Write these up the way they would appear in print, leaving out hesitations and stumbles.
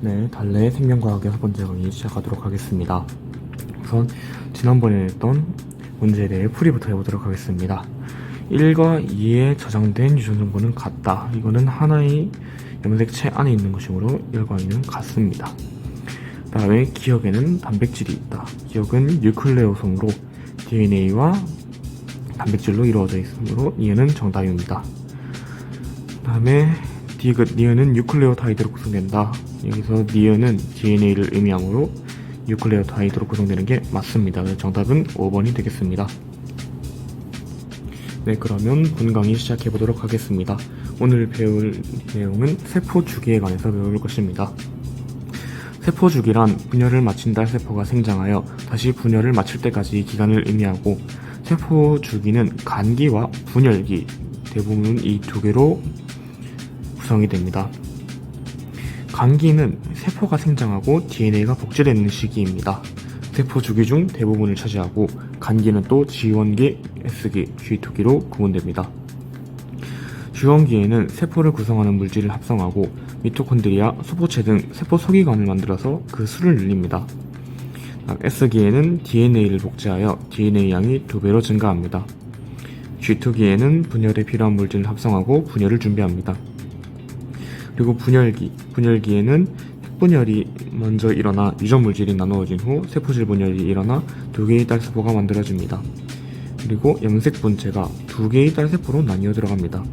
네, 달래 생명과학의 첫 번째 강의 시작하도록 하겠습니다. 우선 지난번에 했던 문제에 대해 풀이부터 해보도록 하겠습니다. 1과 2에 저장된 유전 정보는 같다. 이거는 하나의 염색체 안에 있는 것이므로 1과 2는 같습니다. 그 다음에 기억에는 단백질이 있다. 기억은 뉴클레오솜으로 DNA와 단백질로 이루어져 있으므로 이해는 정답입니다. 그 다음에 디귿, 니은은 뉴클레오타이드로 구성된다. 여기서 니은은 DNA를 의미하므로 뉴클레오타이드로 구성되는 게 맞습니다. 정답은 5번이 되겠습니다. 네, 그러면 본 강의 시작해보도록 하겠습니다. 오늘 배울 내용은 세포 주기에 관해서 배울 것입니다. 세포 주기란 분열을 마친 딸세포가 생장하여 다시 분열을 마칠 때까지 기간을 의미하고, 세포 주기는 간기와 분열기, 대부분 이 두 개로 구성이 됩니다. 간기는 세포가 생장하고 DNA가 복제되는 시기입니다. 세포 주기 중 대부분을 차지하고, 간기는 또 G1기, S기, G2기로 구분됩니다. G1기에는 세포를 구성하는 물질을 합성하고 미토콘드리아, 소포체 등 세포 소기관을 만들어서 그 수를 늘립니다. S기에는 DNA를 복제하여 DNA 양이 2배로 증가합니다. G2기에는 분열에 필요한 물질을 합성하고 분열을 준비합니다. 그리고 분열기에는 핵분열이 먼저 일어나 유전 물질이 나누어진 후 세포질 분열이 일어나 2개의 딸세포가 만들어집니다. 그리고 염색 분체가 2개의 딸세포로 나뉘어 들어갑니다.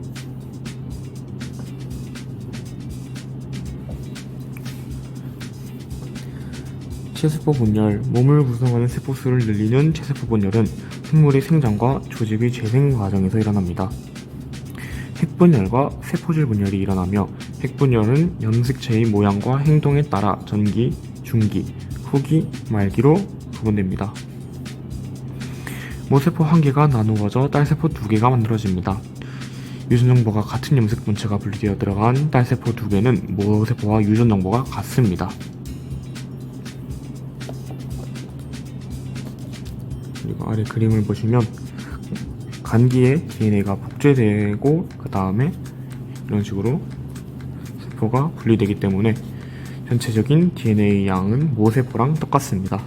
체세포 분열, 몸을 구성하는 세포수를 늘리는 체세포 분열은 생물의 생장과 조직의 재생 과정에서 일어납니다. 핵분열과 세포질 분열이 일어나며, 핵분열은 염색체의 모양과 행동에 따라 전기, 중기, 후기, 말기로 구분됩니다. 모세포 1개가 나누어져 딸세포 2개가 만들어집니다. 유전 정보가 같은 염색 분체가 분리되어 들어간 딸세포 2개는 모세포와 유전 정보가 같습니다. 그리고 아래 그림을 보시면 간기에 DNA가 복제되고 그 다음에 이런 식으로 세포가 분리되기 때문에 전체적인 DNA 양은 모세포랑 똑같습니다.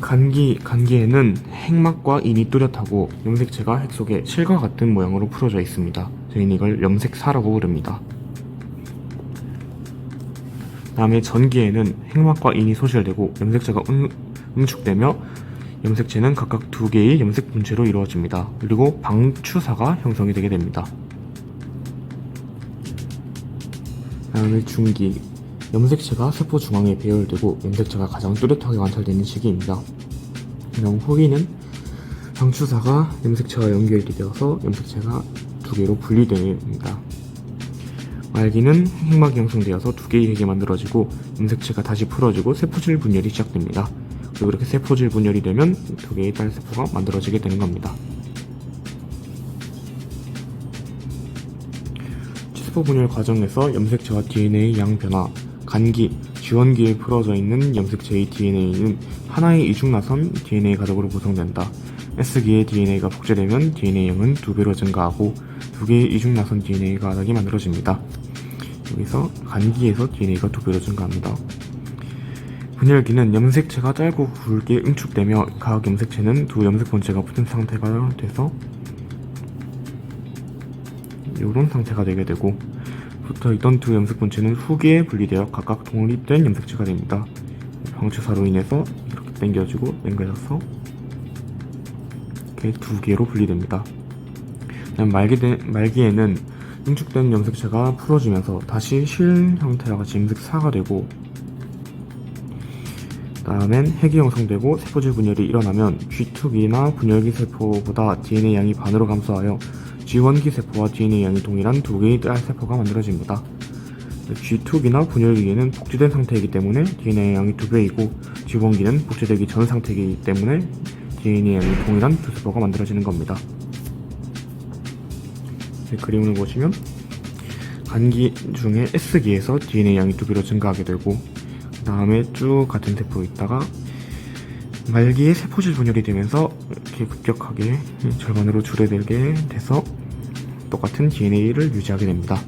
간기에는 핵막과 인이 뚜렷하고 염색체가 핵 속에 실과 같은 모양으로 풀어져 있습니다. 저희는 이걸 염색사라고 부릅니다. 다음에 전기에는 핵막과 인이 소실되고 염색체가 응축되며 염색체는 각각 2개의 염색 분체로 이루어집니다. 그리고 방추사가 형성이 되게 됩니다. 다음에 중기, 염색체가 세포 중앙에 배열되고 염색체가 가장 뚜렷하게 관찰되는 시기입니다. 그럼 후기는 방추사가 염색체와 연결이 되어서 염색체가 2개로 분리됩니다. 말기는 핵막이 형성되어서 2개의 핵이 만들어지고 염색체가 다시 풀어지고 세포질 분열이 시작됩니다. 그리고 이렇게 세포질 분열이 되면 2개의 딸세포가 만들어지게 되는 겁니다. 세포 분열 과정에서 염색체와 DNA 양 변화, 간기, G1기에 풀어져 있는 염색체의 DNA는 하나의 이중나선 DNA 가족으로 구성된다. S기의 DNA가 복제되면 DNA 양은 2배로 증가하고 2개의 이중나선 DNA 가족이 만들어집니다. 여기서 간기에서 DNA가 2배로 증가합니다. 분열기는 염색체가 짧고 굵게 응축되며 각 염색체는 2 염색 본체가 붙은 상태가 돼서 이런 상태가 되게 되고, 붙어있던 2 염색 본체는 후기에 분리되어 각각 독립된 염색체가 됩니다. 방추사로 인해서 이렇게 당겨져서 이렇게 2개로 분리됩니다. 말기에는 응축된 염색체가 풀어지면서 다시 실 형태와 같이 염색사가 되고, 다음엔 핵이 형성되고 세포질 분열이 일어나면 G2기나 분열기 세포보다 DNA 양이 반으로 감소하여 G1기 세포와 DNA 양이 동일한 2개의 딸세포가 만들어집니다. G2기나 분열기에는 복제된 상태이기 때문에 DNA 양이 2배이고, G1기는 복제되기 전 상태이기 때문에 DNA 양이 동일한 2세포가 만들어지는 겁니다. 그림을 보시면 간기 중에 S기에서 DNA 양이 2배로 증가하게 되고, 그 다음에 쭉 같은 세포에 있다가 말기에 세포질 분열이 되면서 이렇게 급격하게 절반으로 줄어들게 돼서 똑같은 DNA를 유지하게 됩니다.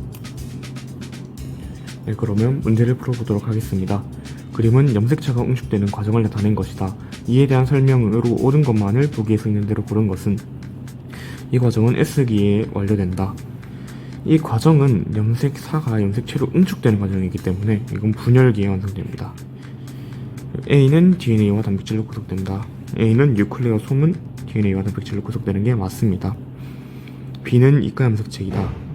네, 그러면 문제를 풀어보도록 하겠습니다. 그림은 염색체가 응축되는 과정을 나타낸 것이다. 이에 대한 설명으로 옳은 것만을 보기에서 있는 대로 고른 것은 이 과정은 S기에 완료된다. 이 과정은 염색사가 염색체로 응축되는 과정이기 때문에 이건 분열기에 완성됩니다. A는 DNA와 단백질로 구성된다. A는 뉴클레어 솜은 DNA와 단백질로 구성되는 게 맞습니다. B는 이가 염색체이다.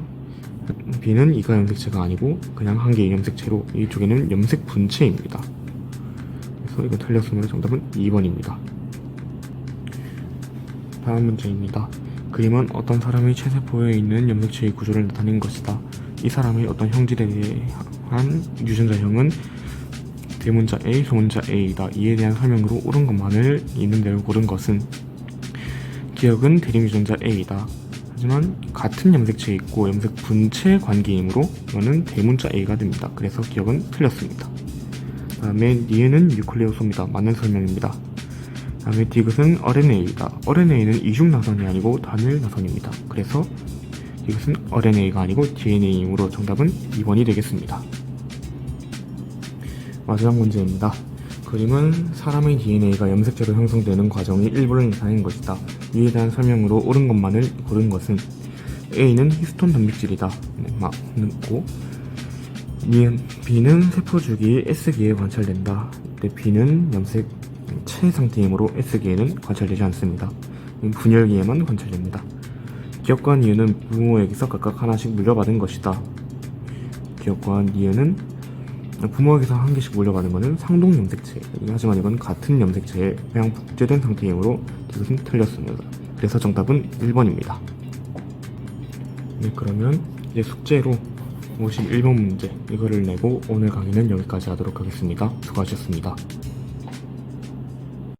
B는 이가 염색체가 아니고 그냥 한 개의 염색체로 이쪽에는 염색 분체입니다. 그래서 이거 틀렸으면 정답은 2번입니다. 다음 문제입니다. 그림은 어떤 사람의 체세포에 있는 염색체의 구조를 나타낸 것이다. 이 사람의 어떤 형질에 대한 유전자형은 대문자 A, 소문자 A이다. 이에 대한 설명으로 옳은 것만을 있는 대로 고른 것은 기억은 대립유전자 A이다. 하지만 같은 염색체에 있고 염색 분체 관계이므로 이거는 대문자 A가 됩니다. 그래서 기억은 틀렸습니다. 다음에 니은은 뉴클레오소입니다. 맞는 설명입니다. 다음에 디귿은 RNA이다. RNA는 이중 나선이 아니고 단일 나선입니다. 그래서 이것은 RNA가 아니고 DNA이므로 정답은 2번이 되겠습니다. 마지막 문제입니다. 그림은 사람의 DNA가 염색체로 형성되는 과정의 일부를 나타낸 것이다. 이에 대한 설명으로 옳은 것만을 고른 것은 A는 히스톤 단백질이다. 맞고 B는 세포 주기의 S기에 관찰된다. 이때 B는 염색체 상태이므로 S기에는 관찰되지 않습니다. 분열기에만 관찰됩니다. 기억과 니은은 부모에게서 각각 하나씩 물려받은 것이다. 기억과 니은은 부모에게서 한 개씩 물려받은 것은 상동 염색체. 하지만 이건 같은 염색체에 그냥 복제된 상태이므로 이것은 틀렸습니다. 그래서 정답은 1번입니다. 네, 그러면 이제 숙제로 51번 문제 이거를 내고 오늘 강의는 여기까지 하도록 하겠습니다. 수고하셨습니다.